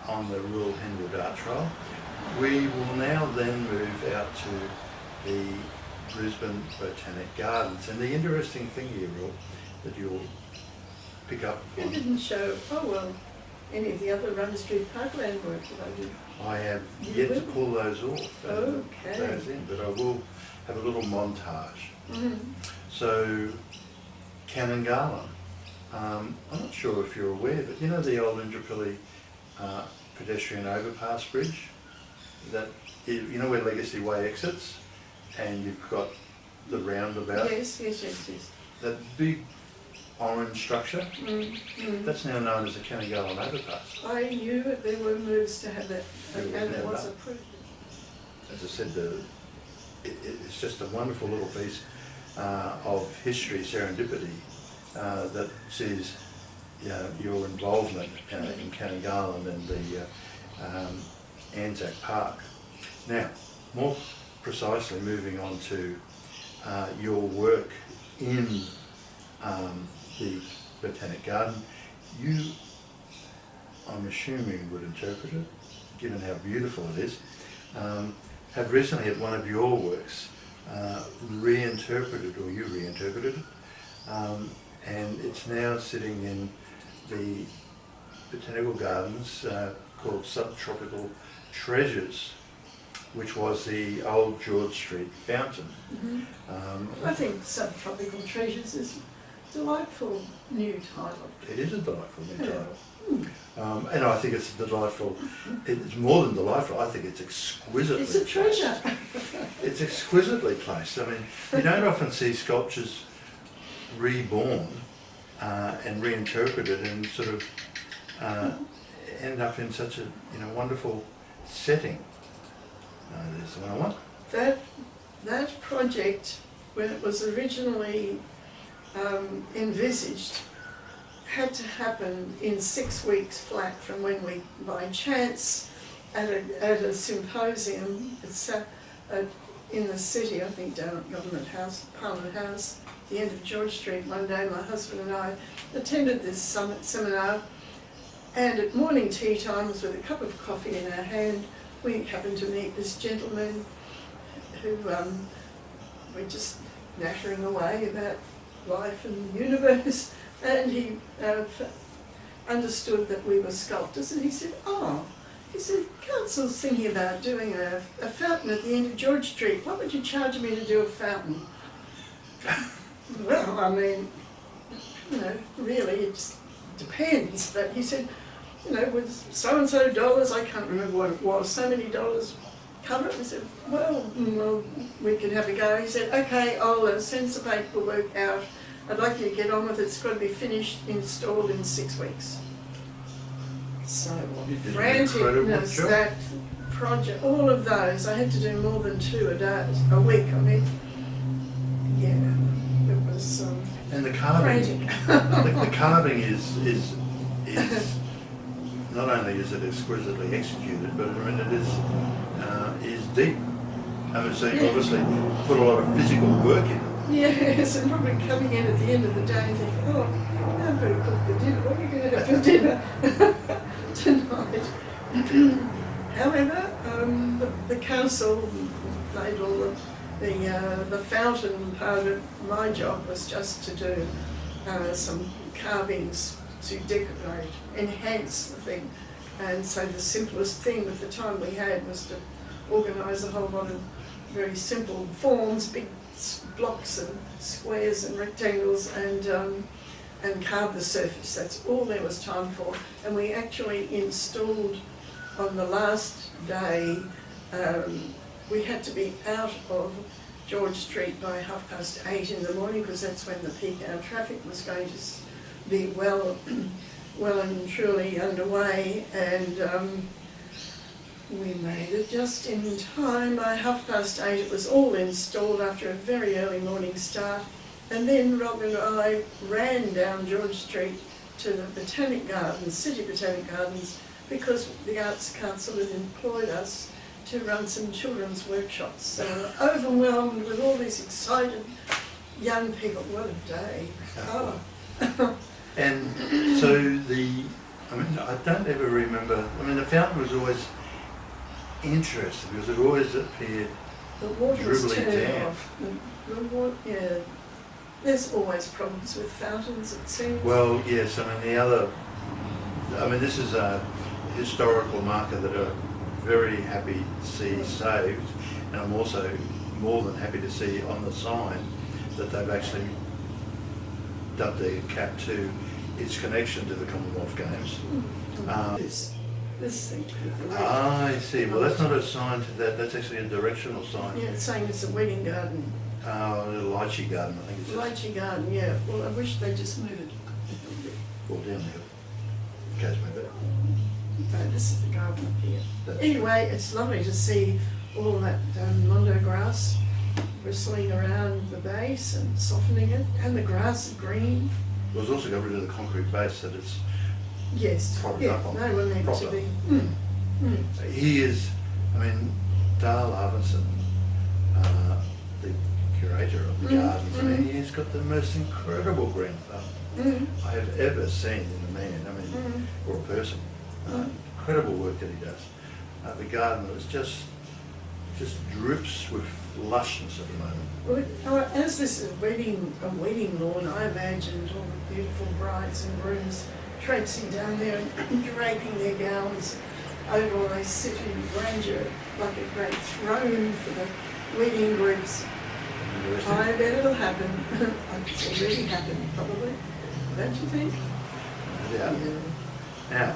on the Rhyl Hinwood art trial. We will now then move out to the Brisbane Botanic Gardens, and the interesting thing here, Rhyl, that you'll pick up on. You didn't show, oh well, any of the other Run Street Parkland work that I did. I have yet to pull those off and okay. those in, but I will have a little montage. Mm. So, Canongarland. I'm not sure if you're aware, but you know the old Indooroopilly pedestrian overpass bridge? That, you know where Legacy Way exits? And you've got the roundabout? Yes, yes, yes, yes. That big orange structure, that's now known as the Canongarland overpass. I knew that there were moves to have that, and it was approved. As I said, it's just a wonderful little piece of history, serendipity, that sees your involvement in Canongarland and the Anzac Park. Now, more precisely moving on to your work in the Botanic Garden, you, I'm assuming, would interpret it, given how beautiful it is, have recently at one of your works reinterpreted, or you reinterpreted it, and it's now sitting in the Botanical Gardens called Subtropical Treasures, which was the old George Street fountain. I think Subtropical Treasures is a delightful new title. It is a delightful new title. And I think it's delightful. It's more than delightful, I think it's exquisitely It's a treasure. It's exquisitely placed. I mean, you don't often see sculptures reborn and reinterpreted and sort of end up in such a wonderful setting. There's the one I want. That project, when it was originally envisaged, had to happen in 6 weeks flat from when we, by chance, at a symposium in the city, I think down at Government House, Parliament House, the end of George Street. One day my husband and I attended this seminar, and at morning tea times with a cup of coffee in our hand, we happened to meet this gentleman who were just nattering away about life and the universe, and he understood that we were sculptors, and he said, council's thinking about doing a fountain at the end of George Street. What would you charge me to do a fountain? Well, I mean, really, it just depends. But he said, with so-and-so dollars, I can't remember what it was, so many dollars cover it. We said, well, we could have a go. He said, okay, I'll send some paperwork out. I'd like you to get on with it. It's got to be finished, installed in 6 weeks. So franticness, that project, all of those, I had to do more than 2 a week. I mean, yeah, it was and the carving, frantic. the carving is not only is it exquisitely executed, but I mean it is deep. I mean, so you obviously put a lot of physical work in it. Yes, and probably coming in at the end of the day and thinking, oh, I'm going to cook the dinner. What are you going to have for dinner tonight? However, the council made all the fountain part of my job was just to do some carvings to decorate, enhance the thing. And so the simplest thing with the time we had was to organise a whole lot of very simple forms, big blocks and squares and rectangles, and carve the surface. That's all there was time for. And we actually installed on the last day, we had to be out of George Street by 8:30 in the morning, because that's when the peak hour traffic was going to be well and truly underway, and we made it just in time. By 8:30 it was all installed after a very early morning start, and then Rob and I ran down George Street to the Botanic Gardens, City Botanic Gardens, because the Arts Council had employed us to run some children's workshops. So we're overwhelmed with all these excited young people. What a day. Oh. And so I mean, I don't ever remember, I mean, the fountain was always interesting because it always appeared The water's dribbly turned damp. off. The water, yeah. There's always problems with fountains, it seems. Well, yes, I mean, this is a historical marker that I'm very happy to see saved, and I'm also more than happy to see on the sign that they've actually dubbed their cap to its connection to the Commonwealth Games. This thing. I see. Well, that's not a sign to that. That's actually a directional sign. Yeah, it's saying it's a wedding garden. A lychee garden, I think it says. Lychee garden, yeah. Well, I wish they just moved it. Or down there. Goes with it. No, this is the garden up here. That's Anyway, it's lovely to see all that mondo grass bristling around the base and softening it, and the grass is green. Well, it's also got rid of the concrete base that it's Yes, propped yeah, up on. they were meant Proper. to be. He is, I mean, Dale Arvinson, the curator of the gardens, I mean, he's got the most incredible green thumb I have ever seen in a man, I mean, or a person. Incredible work that he does. The garden is just drips with lushness at the moment. Well, as this is a wedding lawn, I imagined all the beautiful brides and grooms traipsing down there and draping their gowns over all those sit in grandeur like a great throne for the wedding groups. I bet it'll happen. It's already happened, probably. Don't you think? Yeah. Now,